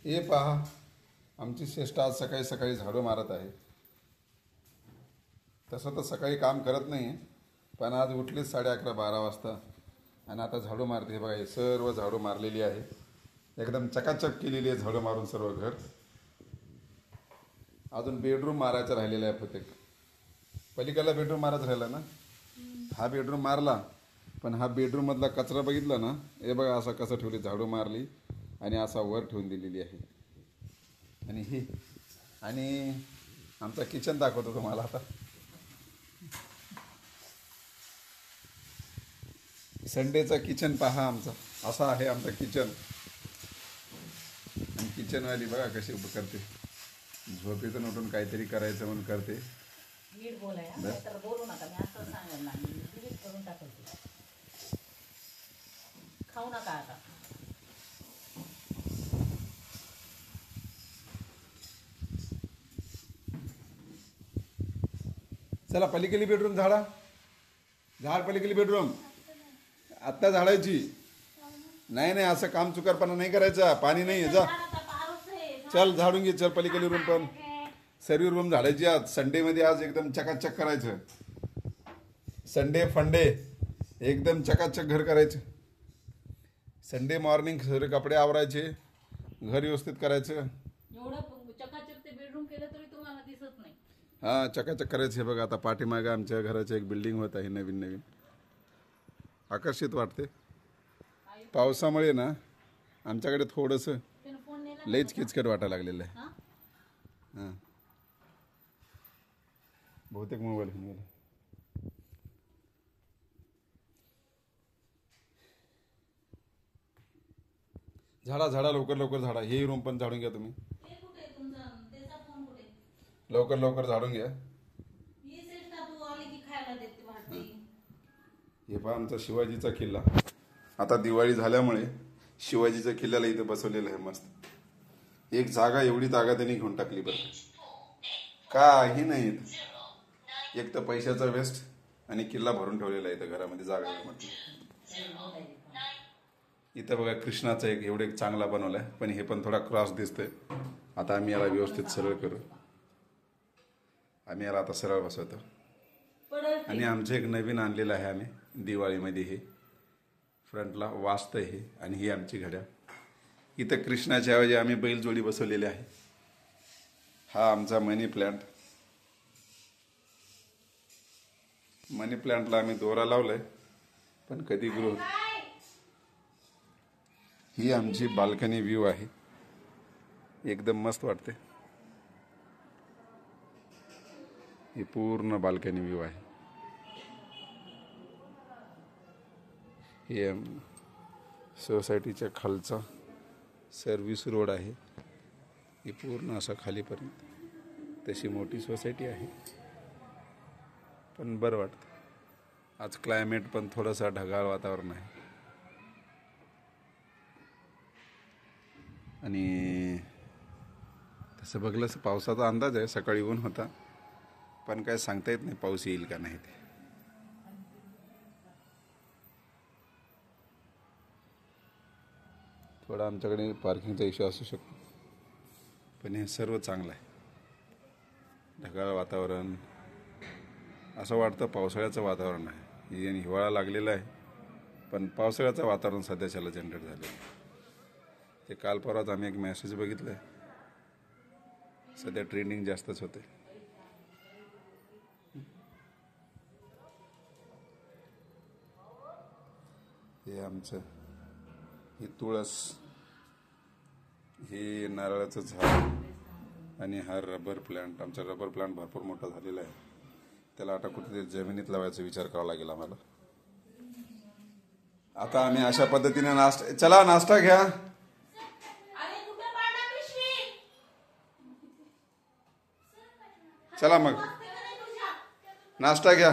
हे पहा, आमची श्रेष्ठ आज सकाळी सकाळी झाडू मारत आहे. तसं तर सकाळी काम करत नाही, पण आज उठलीच 11:30-12 वाजता आणि आता झाडू मारते. हे बघा, हे सर्व झाडू मारलेली आहे, एकदम चकाचक केलेली आहे झाडू मारून सर्व घर. अजून बेडरूम मारायचं राहिलेलं आहे. फक्त पलीकडला बेडरूम मारायचं राहिला ना. हा बेडरूम मारला, पण हा बेडरूम मधला कचरा बघितला ना. हे बघा असं कसं ठेवली, झाडू मारली आणि असा वर ठेवून दिलेली आहे. आणि आमचा किचन दाखवतो तुम्हाला आता. संडेचा किचन पहा आमचा, असा आहे आमचा किचन. आणि किचनवाली बघा कशी करते, झोपेतून उठून काहीतरी करायचं म्हणून करते. नीट बोलाय तर बोलू नका, मी असं सांगेल ना, डिलीट करून टाकते. खाऊ नका आता. चला पलीकडली बेडरूम झाड पलीकडली बेडरूम आत्ता झाडायची. नाही नाही, असं काम चुकारपणा नाही करायचा. पाणी नाही जा, चल झाडून घे. चल पलीकडली रूम पण सर्व रूम झाडायची. आज संडेमध्ये आज एकदम चकाचक करायचं. संडे फंडे एकदम चकाचक घर करायचं. संडे मॉर्निंग सर्व कपडे आवरायचे, घर व्यवस्थित करायचं. एवढं चकाचक ते बेडरूम केलं तरी तुम्हाला दिसत नाही. हा, चकाचक करायचं. हे बघा, आता पाठीमागे आमच्या घराची एक बिल्डिंग होत आहे नवीन. आकर्षित वाटते. पावसामुळे ना आमच्याकडे थोडंसं लईच किचकट वाटायला लागलेलं आहे. हां, बहुतेक मोबाईल घेऊन गेला. झाडा लवकर झाडा. हे रूम पण झाडून घ्या तुम्ही. लवकर झाडून घ्या. हे पहा आमचा शिवाजीचा किल्ला. आता दिवाळी झाल्यामुळे शिवाजीच्या किल्ल्याला इथं बसवलेलं आहे मस्त. एक जागा, एवढी जागा त्यांनी घेऊन टाकली. बरं काही नाही, एक तर पैशाचा वेस्ट आणि किल्ला भरून ठेवलेला आहे इथं घरामध्ये. जागा म्हटलं इथं बघा, कृष्णाचा एक एवढे चांगला बनवलाय, पण हे पण थोडा क्रॉस दिसतोय. आता आम्ही याला व्यवस्थित सरळ करू. आम्ही याला आता सरळ बसवतो. आणि आमचं एक नवीन आणलेलं आहे आम्ही दिवाळीमध्ये. हे फ्रंटला वास्त आहे आणि ही आमची घड्याळ. इथं कृष्णाच्या ऐवजी आम्ही बैलजोडी बसवलेली आहे. हा आमचा मनी प्लांटला आम्ही दोरा लावलाय, पण कधी ग्रो. ही आमची बाल्कनी व्ह्यू आहे, एकदम मस्त वाटते. ही पूर्ण बाल्कनी व्ह्यू आहे. हे सोसायटीच्या खालचा सर्व्हिस रोड आहे. ही पूर्ण असा खालीपर्यंत. तशी मोठी सोसायटी आहे, पण बरं वाटतं. आज क्लायमेट पण थोडंसं ढगाळ वातावरण आहे. आणि तसं बघलं तर पावसाचा अंदाज आहे. सकाळी ऊन होता, पण काय सांगता येत नाही पाऊस येईल का नाही ते. थोडा आमच्याकडे पार्किंगचा इश्यू असू शकतो, पण हे सर्व चांगलं आहे. ढगाळ वातावरण, असं वाटतं पावसाळ्याचं वातावरण आहे. हिवाळा लागलेला आहे, पण पावसाळ्याचं वातावरण सध्याच्याला जनरेट झालेलं आहे. ते काल परवाच आम्ही एक मेसेज बघितलं, सध्या ट्रेंडिंग जास्तच होते. हे आमचं, ही तुळस, हे नारळाचं झाड आणि हा रबर प्लांट. आमचा रबर प्लांट भरपूर मोठा झालेला आहे. त्याला आता कुठेतरी जमिनीत लावायचा विचार करावा लागेल आम्हाला. आता आम्ही अशा पद्धतीने नाश्ता घ्या. चला मग नाश्ता घ्या.